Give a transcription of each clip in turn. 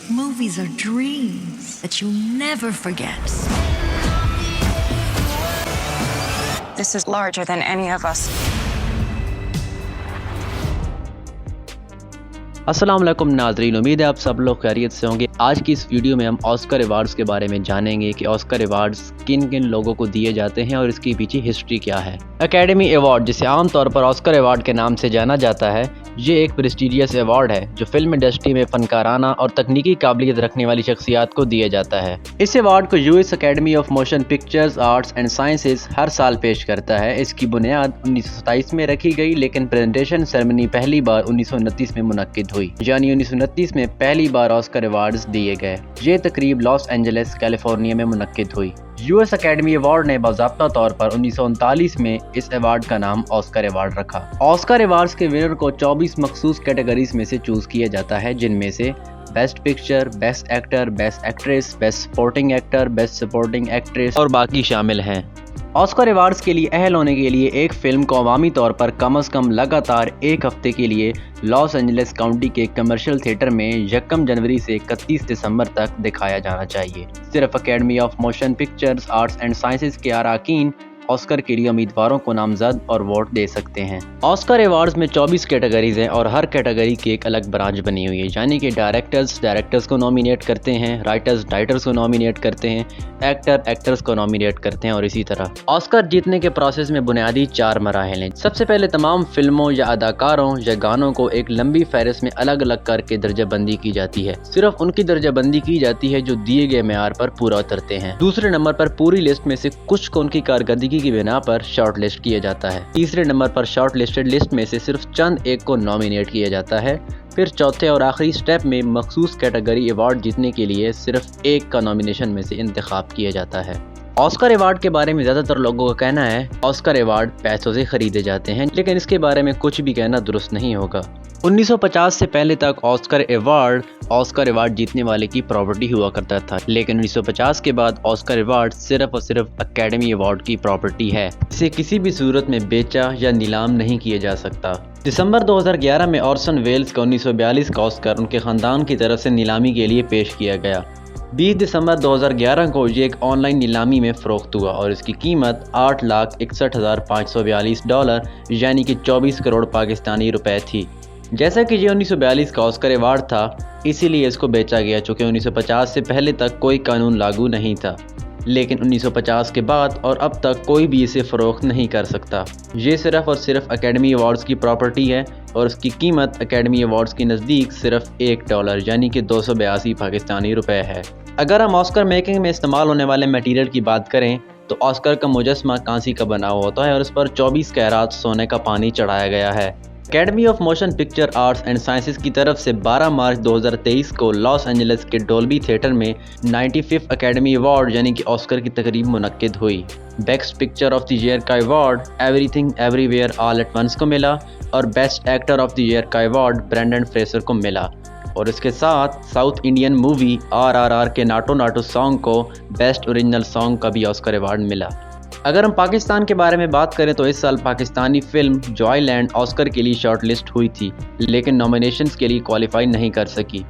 Movies are dreams that you never forget. This is larger than any of us. अस्सलाम वालेकुम नाज़रीन, उम्मीद है आप सब लोग खैरियत से होंगे। आज की इस वीडियो में हम ऑस्कर अवार्ड्स के बारे में जानेंगे कि ऑस्कर अवार्ड्स किन किन लोगों को दिए जाते हैं और इसके पीछे हिस्ट्री क्या है। एकेडमी अवार्ड, जिसे आमतौर पर ऑस्कर अवार्ड के नाम से जाना जाता है, ये एक प्रेस्टिजियस अवार्ड है जो फिल्म इंडस्ट्री में फनकाराना और तकनीकी काबिलियत रखने वाली शख्सियात को दिया जाता है। इस अवार्ड को US academy of motion pictures, arts and sciences हर साल पेश करता है। इसकी बुनियाद 1927 में रखी गई, लेकिन प्रेजेंटेशन सेरेमनी पहली बार 1929 में मुनक्किद हुई, यानी 1929 में पहली बार ऑस्कर अवार्ड्स दिए गए। ये तकरीब लॉस एंजलिस, कैलिफोर्निया में मुनक्किद हुई। यूएस अकेडमी अवार्ड ने बाज़ाब्ता तौर पर 1939 में इस अवार्ड का नाम ऑस्कर अवार्ड रखा। ऑस्कर अवार्ड्स के विनर को 24 मखसूस कैटेगरीज में से चूज किया जाता है, जिनमें से best picture, best actor, best actress, best supporting actor, best supporting actress और बाकी शामिल हैं। ऑस्कर अवार्ड्स के लिए अहल होने के लिए एक फिल्म को अवामी तौर पर कम अज़ कम लगातार एक हफ्ते के लिए लॉस एंजलिस काउंटी के कमर्शियल थिएटर में 1 जनवरी से 31 दिसंबर तक दिखाया जाना चाहिए। सिर्फ academy of motion pictures, arts and sciences के अरकान ऑस्कर के लिए उम्मीदवारों को नामजद और वोट दे सकते हैं। ऑस्कर अवार्ड्स में 24 कैटेगरीज हैं और हर कैटेगरी की एक अलग ब्रांच बनी हुई है, यानी कि डायरेक्टर्स को नॉमिनेट करते हैं, राइटर्स को नॉमिनेट करते हैं, एक्टर्स को नॉमिनेट करते हैं और इसी तरह। ऑस्कर जीतने के प्रोसेस में बुनियादी 4 मराहिल हैं। सबसे पहले तमाम फिल्मों या अदाकारों या गानों को एक लंबी फहरिस्त में अलग अलग करके दर्जाबंदी की जाती है। सिर्फ उनकी दर्जाबंदी की जाती है जो दिए गए मेयार पर पूरा उतरते हैं। दूसरे नंबर पर पूरी लिस्ट में से कुछ को उनकी कारकर्दगी की बिना पर शॉर्ट लिस्ट किया जाता है। तीसरे नंबर पर शॉर्ट लिस्टेड लिस्ट में से सिर्फ चंद एक को नॉमिनेट किया जाता है। फिर चौथे और आखिरी स्टेप में मखसूस कैटेगरी अवार्ड जीतने के लिए सिर्फ एक का नॉमिनेशन में से इंतखाब किया जाता है। ऑस्कर अवार्ड के बारे में ज़्यादातर लोगों का कहना है ऑस्कर अवार्ड पैसों से खरीदे जाते हैं, लेकिन इसके बारे में कुछ भी कहना दुरुस्त नहीं होगा। 1950 से पहले तक ऑस्कर अवार्ड जीतने वाले की प्रॉपर्टी हुआ करता था, लेकिन 1950 के बाद ऑस्कर अवार्ड सिर्फ और सिर्फ अकेडमी अवार्ड की प्रॉपर्टी है। इसे किसी भी सूरत में बेचा या नीलाम नहीं किया जा सकता। दिसंबर 2011 में ऑर्सन वेल्स का 1942 का ऑस्कर उनके ख़ानदान की तरफ से नीलामी के लिए पेश किया गया। 20 दिसंबर 2011 को ये एक ऑनलाइन नीलामी में फ़रोख्त हुआ और इसकी कीमत $8,61,542 यानी कि 24 करोड़ पाकिस्तानी रुपए थी। जैसा कि ये 1942 का ऑस्कर अवार्ड था, इसीलिए इसको बेचा गया, चूँकि 1950 से पहले तक कोई कानून लागू नहीं था, लेकिन 1950 के बाद और अब तक कोई भी इसे फ़रोख्त नहीं कर सकता। ये सिर्फ़ और सिर्फ अकेडमी अवार्ड्स की प्रॉपर्टी है और उसकी कीमत अकेडमी अवार्ड्स के नज़दीक सिर्फ $1 यानी कि 282 पाकिस्तानी रुपए है। अगर हम ऑस्कर मेकिंग में इस्तेमाल होने वाले मटीरियल की बात करें तो ऑस्कर का मुजस्मा कांसी का बना हुआ होता है और उस पर 24 कैरात सोने का पानी चढ़ाया गया है। Academy of motion picture, arts and sciences की तरफ से 12 मार्च 2023 को लॉस एंजलिस के डोल्बी थिएटर में 95th अकेडमी अवार्ड यानी कि ऑस्कर की तकरीब मुनक्किद हुई। Best picture of the year का award everything everywhere all at once को मिला और best actor of the year का अवार्ड ब्रेंडन फ्रेसर को मिला, और इसके साथ साउथ इंडियन मूवी RRR के नाटो नाटो सॉन्ग को बेस्ट ओरिजिनल सॉन्ग का भी ऑस्कर अवार्ड मिला। अगर हम पाकिस्तान के बारे में बात करें तो इस साल पाकिस्तानी फिल्म जॉयलैंड ऑस्कर के लिए शॉर्ट लिस्ट हुई थी, लेकिन नॉमिनेशंस के लिए क्वालिफाई नहीं कर सकी।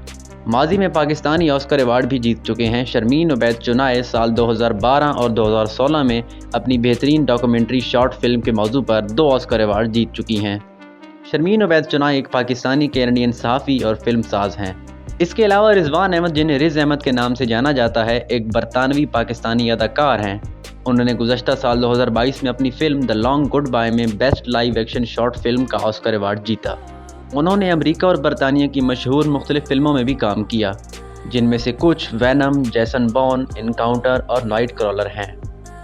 माजी में पाकिस्तानी ऑस्कर अवार्ड भी जीत चुके हैं। शर्मीन उबैद चुनाए साल 2012 और 2016 में अपनी बेहतरीन डॉक्यूमेंट्री शॉर्ट फिल्म के मौजू पर 2 ऑस्कर अवार्ड जीत चुकी हैं। शर्मीन उबैद चुनाए एक पाकिस्तानी कैनेडियन सहाफ़ी और फिल्म साज हैं। इसके अलावा रिजवान अहमद, जिन्हें रिज अहमद के नाम से जाना जाता है, एक बरतानवी पाकिस्तानी अदाकार हैं। उन्होंने गुज़श्ता साल 2022 में अपनी film the long goodbye में best live action short film का ऑस्कर अवार्ड जीता। उन्होंने अमेरिका और बरतानिया की मशहूर मुख्तलिफ फिल्मों में भी काम किया, जिनमें से कुछ वैनम, जैसन बॉर्न, इनकाउंटर और नाइट क्रॉलर हैं।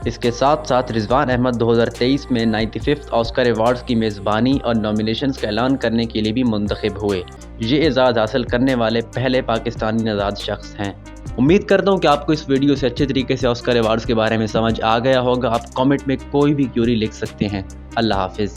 इसके साथ साथ रिजवान अहमद 2023 में 95th ऑस्कर अवार्ड्स की मेज़बानी और नॉमिनेशंस का ऐलान करने के लिए भी मुंतखब हुए। ये एजाज़ हासिल करने वाले पहले पाकिस्तानी नज़ाद शख्स हैं। उम्मीद करता हूँ कि आपको इस वीडियो से अच्छे तरीके से ऑस्कर अवार्ड्स के बारे में समझ आ गया होगा। आप कमेंट में कोई भी क्यूरी लिख सकते हैं। अल्लाह हाफिज़।